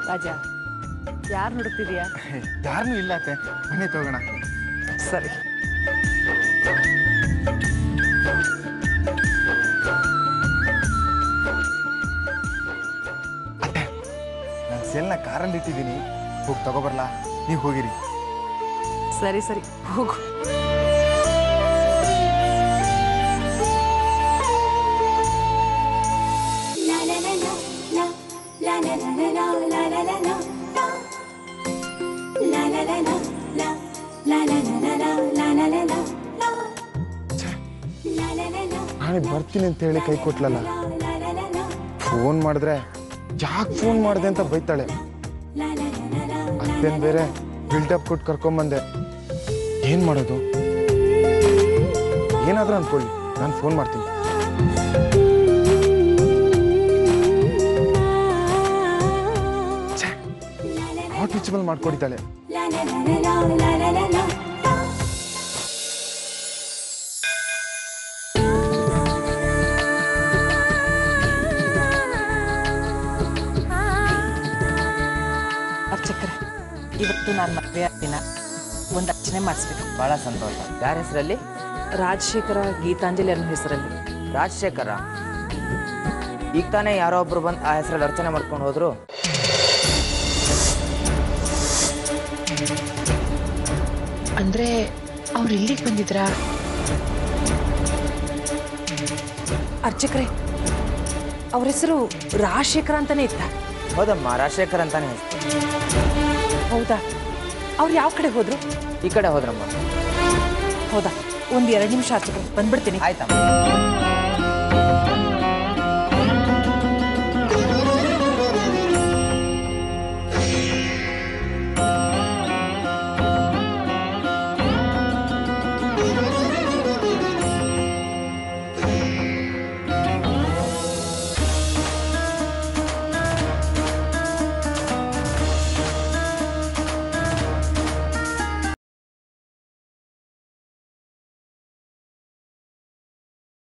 ರಾಜ ಯಾರು ನೋಡುತ್ತಿದೀಯಾ? ಯಾರನ್ನೂ ಇಲ್ಲ ಅತ್ತೆ, ಮನೆ ತಗೋಣ. ಸರಿ. ಅತ್ತೆ, ನಾನು ಸೆಲ್ನ ಕಾರಲ್ಲಿ ಇಟ್ಟಿದ್ದೀನಿ, ಹೋಗಿ ತಗೋಬರ್ಲಾ? ನೀವು ಹೋಗಿರಿ. ಸರಿ ಸರಿ ಹೋಗು. ನಾಳೆ ಬರ್ತೀನಿ ಅಂತ ಹೇಳಿ ಕೈ ಕೊಟ್ಲಲ್ಲ, ಫೋನ್ ಮಾಡಿದ್ರೆ ಯಾಕೆ ಫೋನ್ ಮಾಡಿದೆ ಅಂತ ಬೈತಾಳೆ. ಅತ್ತೇನು ಬೇರೆ ಬಿಲ್ಡಪ್ ಕೊಟ್ಟು ಕರ್ಕೊಂಬಂದೆ. ಏನು ಮಾಡೋದು? ಏನಾದರೂ ಅಂದ್ಕೊಳ್ಳಿ, ನಾನು ಫೋನ್ ಮಾಡ್ತೀನಿ. Not reachable ಮಾಡ್ಕೊಡಿತಾಳೆ. ಅರ್ಚಕ್ರೆ, ಇವತ್ತು ನಾನು ಮದುವೆ ದಿನ, ಒಂದು ಅರ್ಚನೆ ಮಾಡಿಸ್ಬೇಕು. ಭಾಳ ಸಂತೋಷ. ಯಾರ ಹೆಸರಲ್ಲಿ? ರಾಜಶೇಖರ ಗೀತಾಂಜಲಿ ಅನ್ನೋ ಹೆಸರಲ್ಲಿ. ರಾಜಶೇಖರ? ಈಗ ತಾನೇ ಯಾರೋ ಒಬ್ರು ಬಂದು ಆ ಹೆಸರಲ್ಲಿ ಅರ್ಚನೆ ಮಾಡ್ಕೊಂಡು ಹೋದ್ರು. ಅಂದ್ರೆ ಅವ್ರು ಇಲ್ಲಿಗೆ ಬಂದಿದ್ರಾ? ಅರ್ಚಕ್ರೆ, ಅವ್ರ ಹೆಸರು ರಾಜಶೇಖರ ಅಂತಾನೆ ಇತ್ತ? ಹೌದಮ್ಮ, ರಾಜಶೇಖರ್ ಅಂತಾನೆ ಹೆಸರು. ಹೌದಾ? ಅವ್ರು ಯಾವ ಕಡೆ ಹೋದ್ರು? ಈ ಕಡೆ ಹೋದ್ರಮ್ಮ. ಹೌದಾ? ಒಂದು 2 ನಿಮಿಷ ಅರ್ಚಕ್ರೆ, ಬಂದ್ಬಿಡ್ತೀನಿ. ಆಯ್ತಮ್ಮ.